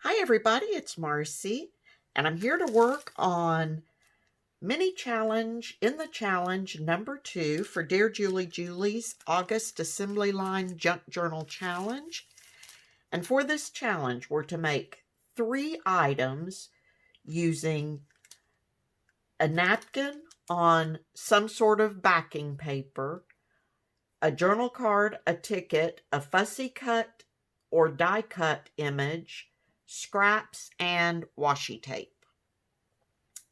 Hi everybody, it's Marcy, and I'm here to work on mini challenge in the challenge number 2 for Dear Julie Julie's August Assembly Line Junk Journal Challenge. And for this challenge, we're to make 3 items using a napkin on some sort of backing paper, a journal card, a ticket, a fussy cut or die cut image, scraps, and washi tape.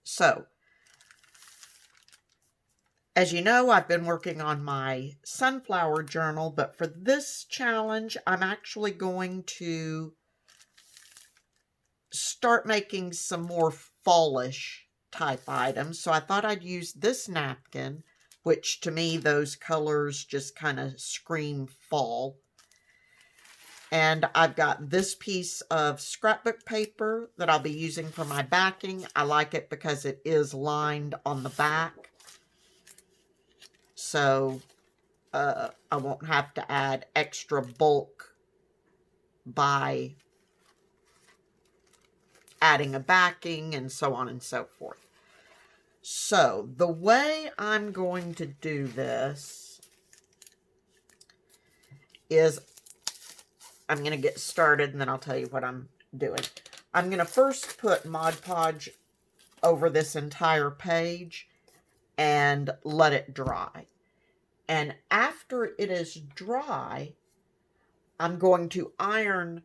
So, as you know, I've been working on my sunflower journal, but for this challenge, I'm actually going to start making some more fallish type items. So I thought I'd use this napkin, which to me, those colors just kind of scream fall. And I've got this piece of scrapbook paper that I'll be using for my backing. I like it because it is lined on the back. So I won't have to add extra bulk by adding a backing and so on and so forth. So the way I'm going to do this is I'm going to get started and then I'll tell you what I'm doing. I'm going to first put Mod Podge over this entire page and let it dry. And after it is dry, I'm going to iron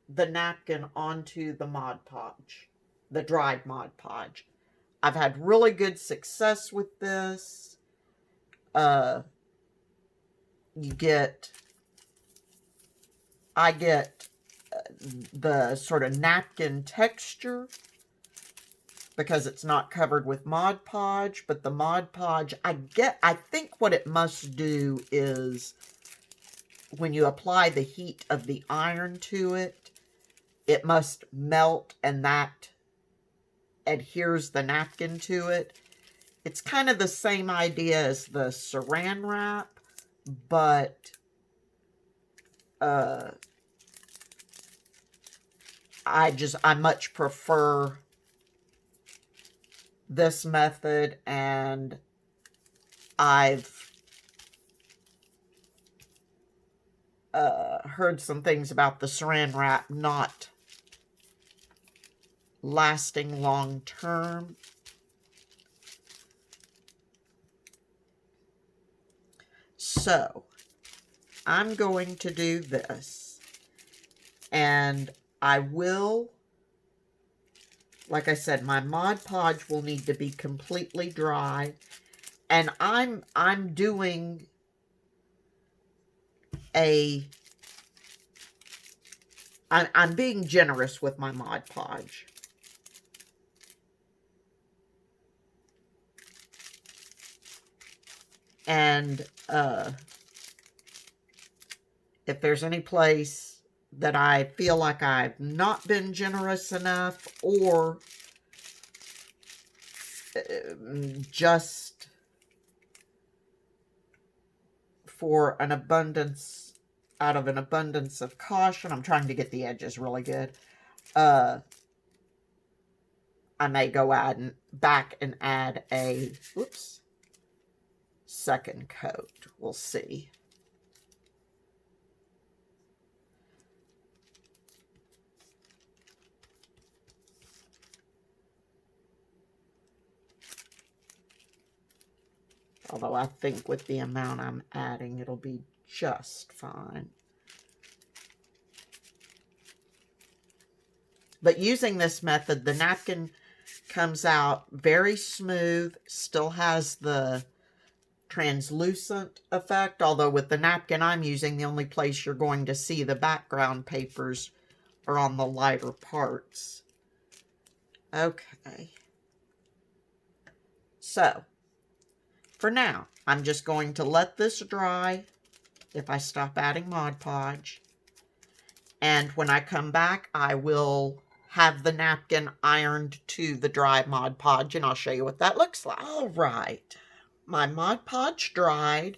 the napkin onto the Mod Podge, the dried Mod Podge. I've had really good success with this. I get the sort of napkin texture because it's not covered with Mod Podge, but the Mod Podge, I think what it must do is when you apply the heat of the iron to it, it must melt and that adheres the napkin to it. It's kind of the same idea as the saran wrap, but I much prefer this method, and I've heard some things about the saran wrap not lasting long term. So I'm going to do this, and I will, like I said, my Mod Podge will need to be completely dry, and I'm doing I'm being generous with my Mod Podge. And if there's any place that I feel like I've not been generous enough, or just for an abundance, out of an abundance of caution, I'm trying to get the edges really good, I may go back and add a, second coat. We'll see. Although I think with the amount I'm adding, it'll be just fine. But using this method, the napkin comes out very smooth, still has the translucent effect, although with the napkin I'm using, the only place you're going to see the background papers are on the lighter parts. Okay. So, for now, I'm just going to let this dry if I stop adding Mod Podge. And when I come back, I will have the napkin ironed to the dry Mod Podge, and I'll show you what that looks like. All right. My Mod Podge dried,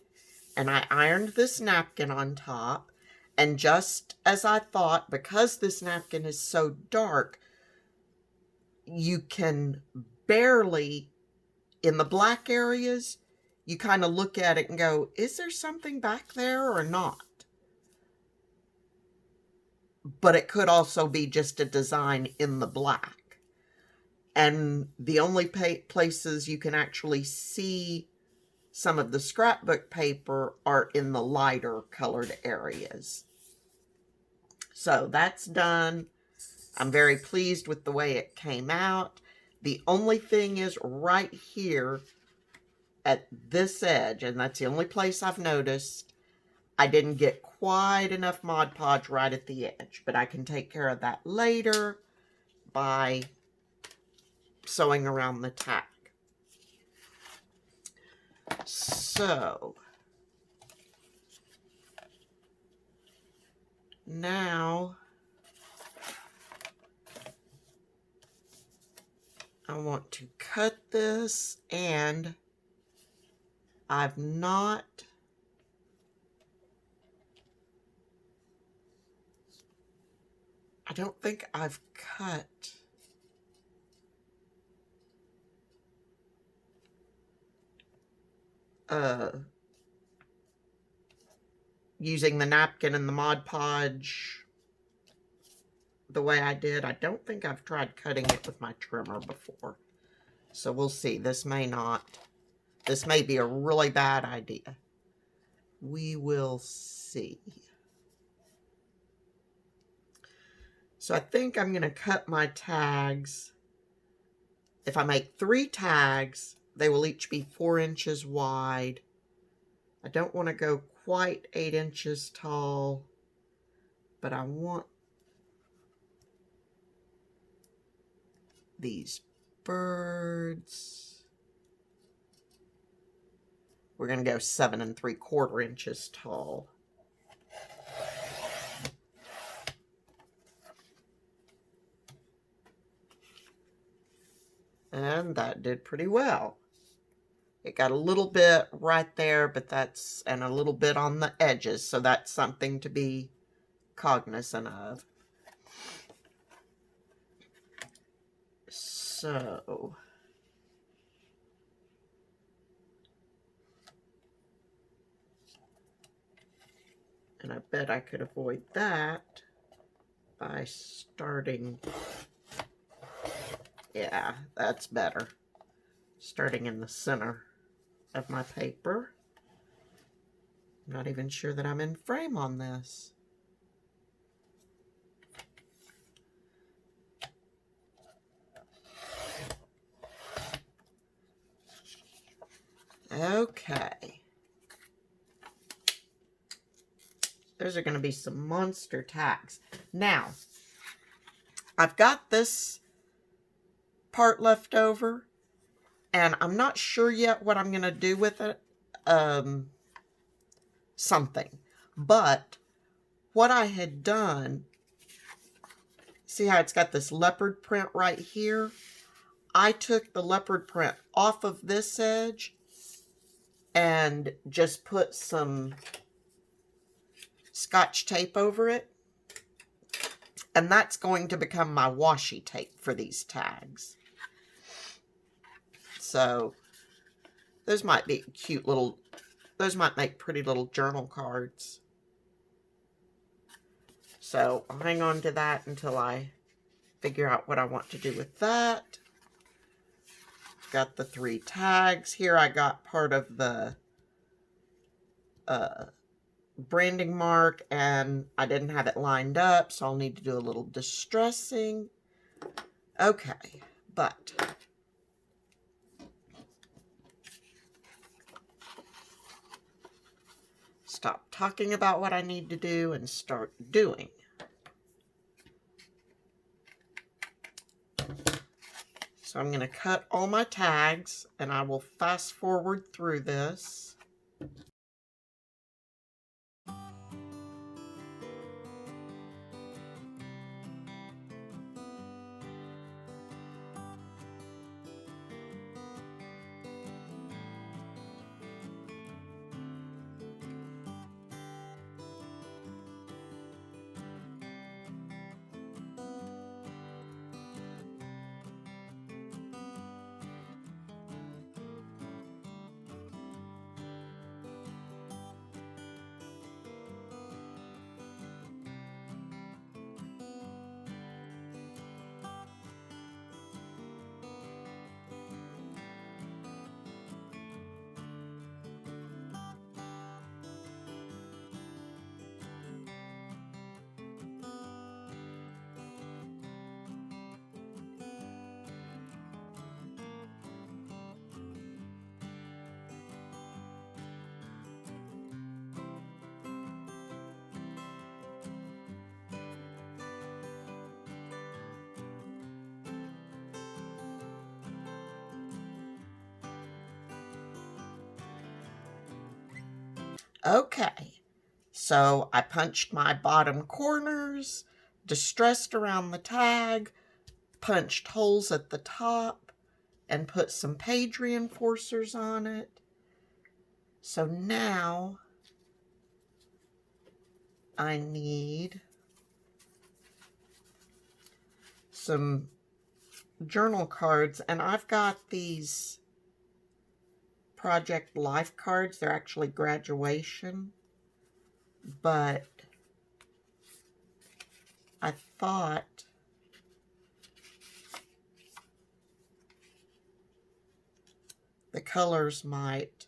and I ironed this napkin on top. And just as I thought, because this napkin is so dark, you can barely, in the black areas, you kind of look at it and go, is there something back there or not? But it could also be just a design in the black. And the only places you can actually see some of the scrapbook paper are in the lighter colored areas. So that's done. I'm very pleased with the way it came out. The only thing is right here at this edge, and that's the only place I've noticed, I didn't get quite enough Mod Podge right at the edge, but I can take care of that later by sewing around the tack. So now I want to cut this, and I don't think I've cut using the napkin and the Mod Podge the way I did. I don't think I've tried cutting it with my trimmer before. So we'll see. This may be a really bad idea. We will see. So I think I'm going to cut my tags. If I make 3 tags, they will each be 4 inches wide. I don't want to go quite 8 inches tall, but I want these birds. We're going to go 7 3/4 inches tall. And that did pretty well. It got a little bit right there, but and a little bit on the edges, so that's something to be cognizant of. So, and I bet I could avoid that by starting, yeah, that's better. Starting in the center of my paper. I'm not even sure that I'm in frame on this. Okay. Those are going to be some monster tags. Now, I've got this part left over, and I'm not sure yet what I'm going to do with it. Something. But what I had done, see how it's got this leopard print right here? I took the leopard print off of this edge and just put some Scotch tape over it. And that's going to become my washi tape for these tags. So those might be cute little, those might make pretty little journal cards. So I'll hang on to that until I figure out what I want to do with that. Got the 3 tags. Here I got part of the branding mark, and I didn't have it lined up, so I'll need to do a little distressing. Okay, but stop talking about what I need to do and start doing. So I'm going to cut all my tags, and I will fast forward through this. Okay, so I punched my bottom corners, distressed around the tag, punched holes at the top, and put some page reinforcers on it. So now I need some journal cards, and I've got these Project Life cards. They're actually graduation, but I thought the colors might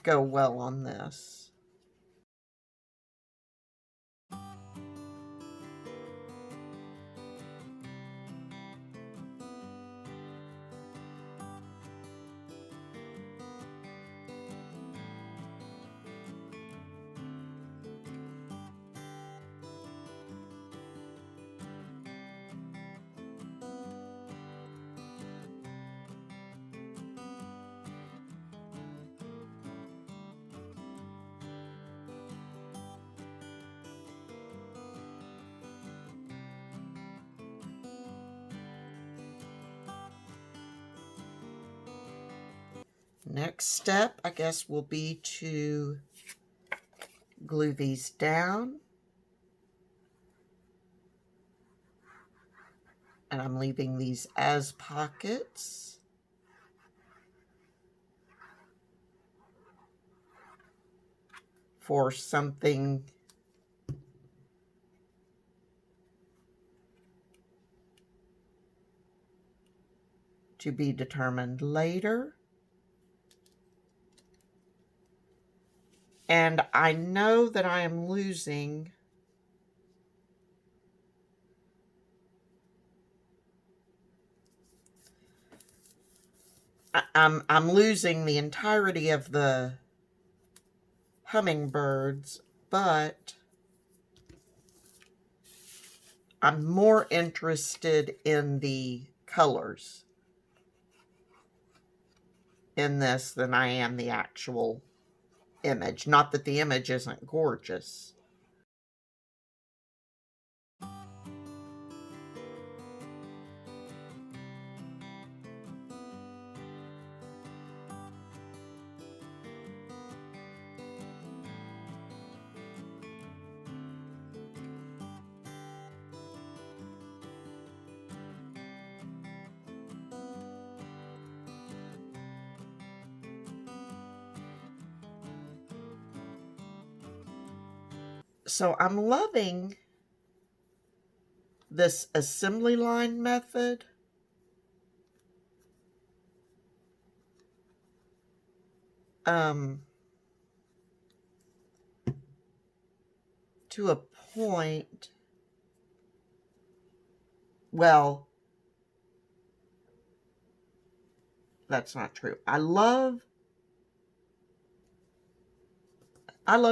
go well on this. Next step, I guess, will be to glue these down. And I'm leaving these as pockets. For something to be determined later. And I know that I am losing I'm losing the entirety of the hummingbirds, but I'm more interested in the colors in this than I am the actual image. Not that the image isn't gorgeous. So I'm loving this assembly line method. To a point. Well, that's not true. I love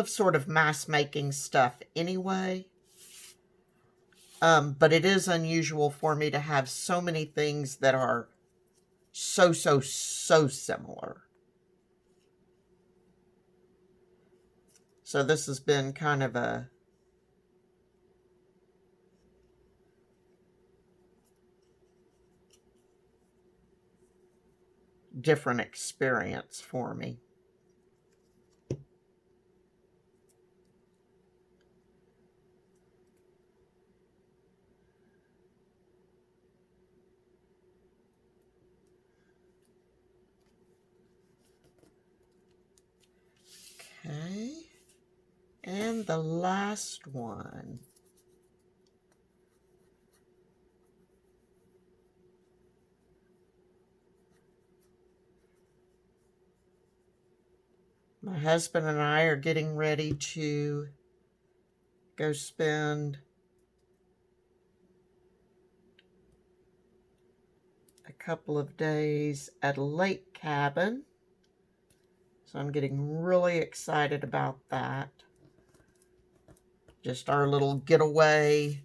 sort of mass making stuff anyway. But it is unusual for me to have so many things that are so similar. So this has been kind of a different experience for me. Okay. And the last one. My husband and I are getting ready to go spend a couple of days at a lake cabin. So I'm getting really excited about that. Just our little getaway.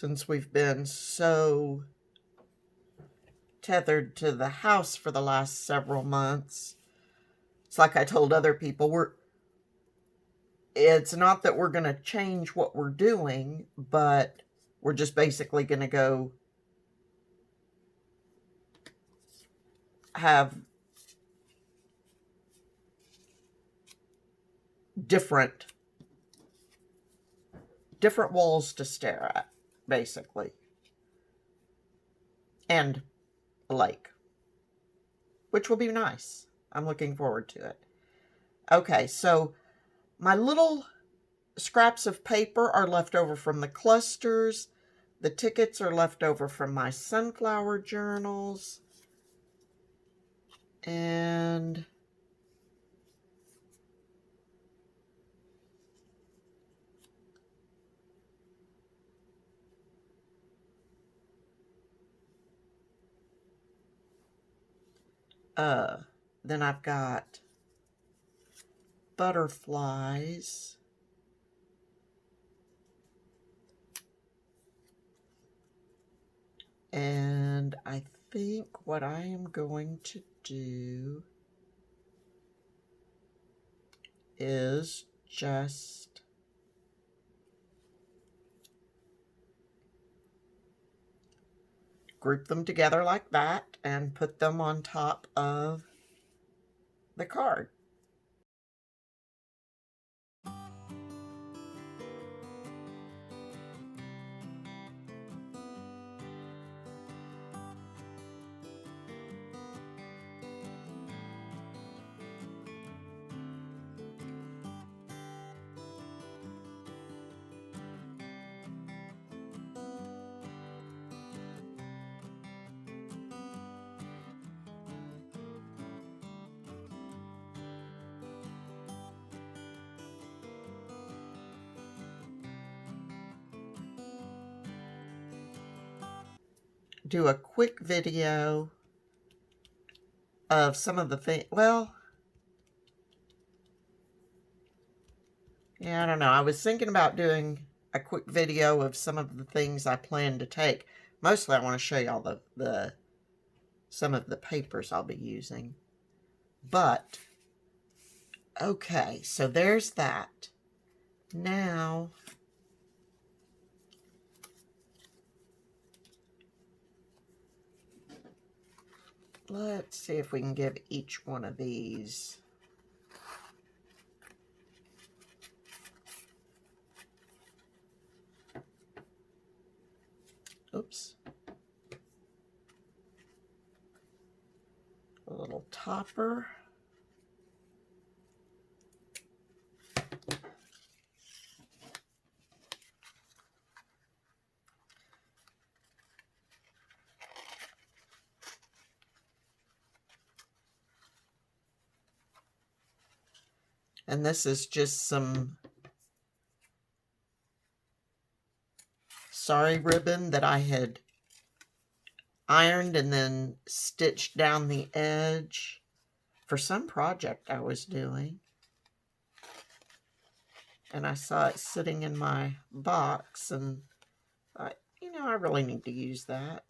since we've been so tethered to the house for the last several months. It's like I told other people, it's not that we're going to change what we're doing, but we're just basically going to go have different walls to stare at, basically. And a lake, which will be nice. I'm looking forward to it. Okay, so my little scraps of paper are left over from the clusters. The tickets are left over from my sunflower journals. And then I've got butterflies. And I think what I am going to do is just group them together like that and put them on top of the card. Do a quick video of some of the things. Well, yeah, I don't know. I was thinking about doing a quick video of some of the things I plan to take. Mostly I want to show you all some of the papers I'll be using. But, okay, so there's that. Now, let's see if we can give each one of these a little topper. And this is just some sari ribbon that I had ironed and then stitched down the edge for some project I was doing. And I saw it sitting in my box and thought, you know, I really need to use that.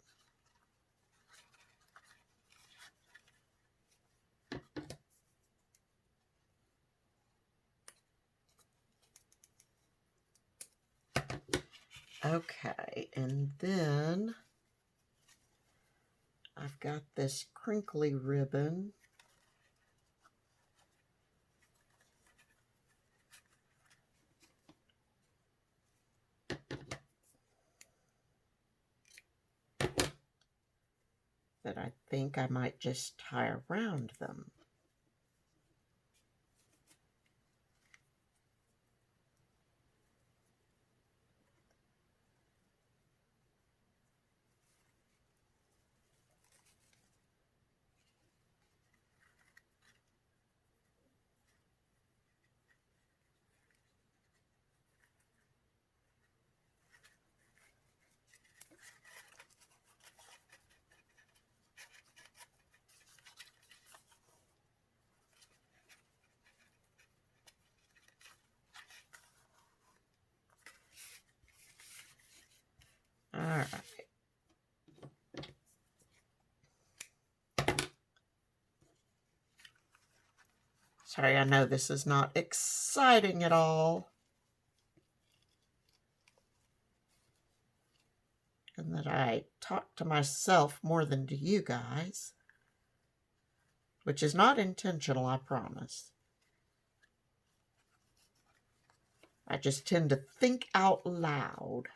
Okay, and then I've got this crinkly ribbon. That I think I might just tie around them. Sorry, I know this is not exciting at all. And that I talk to myself more than to you guys. Which is not intentional, I promise. I just tend to think out loud.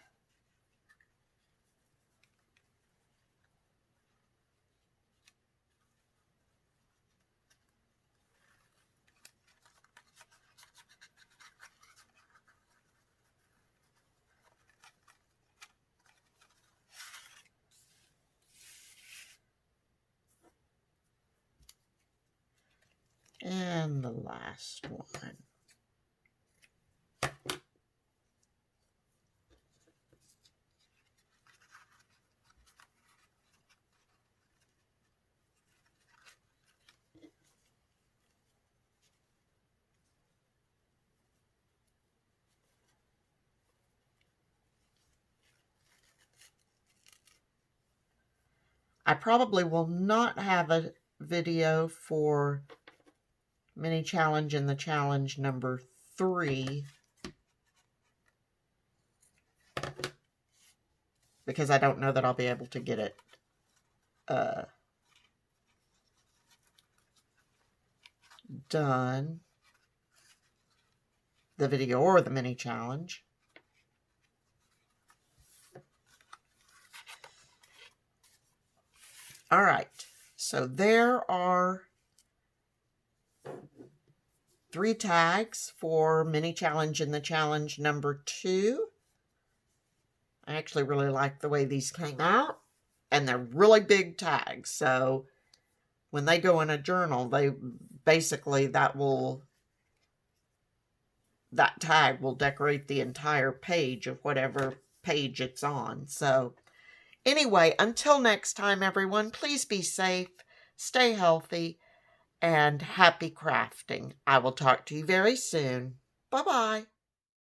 And the last one. I probably will not have a video for mini challenge in the challenge number 3 because I don't know that I'll be able to get it done, the video or the mini challenge. All right, so there are 3 tags for mini challenge in the challenge number 2. I actually really like the way these came out, and they're really big tags. So when they go in a journal, they basically that tag will decorate the entire page of whatever page it's on. So anyway, until next time, everyone, please be safe, stay healthy, and happy crafting. I will talk to you very soon. Bye-bye.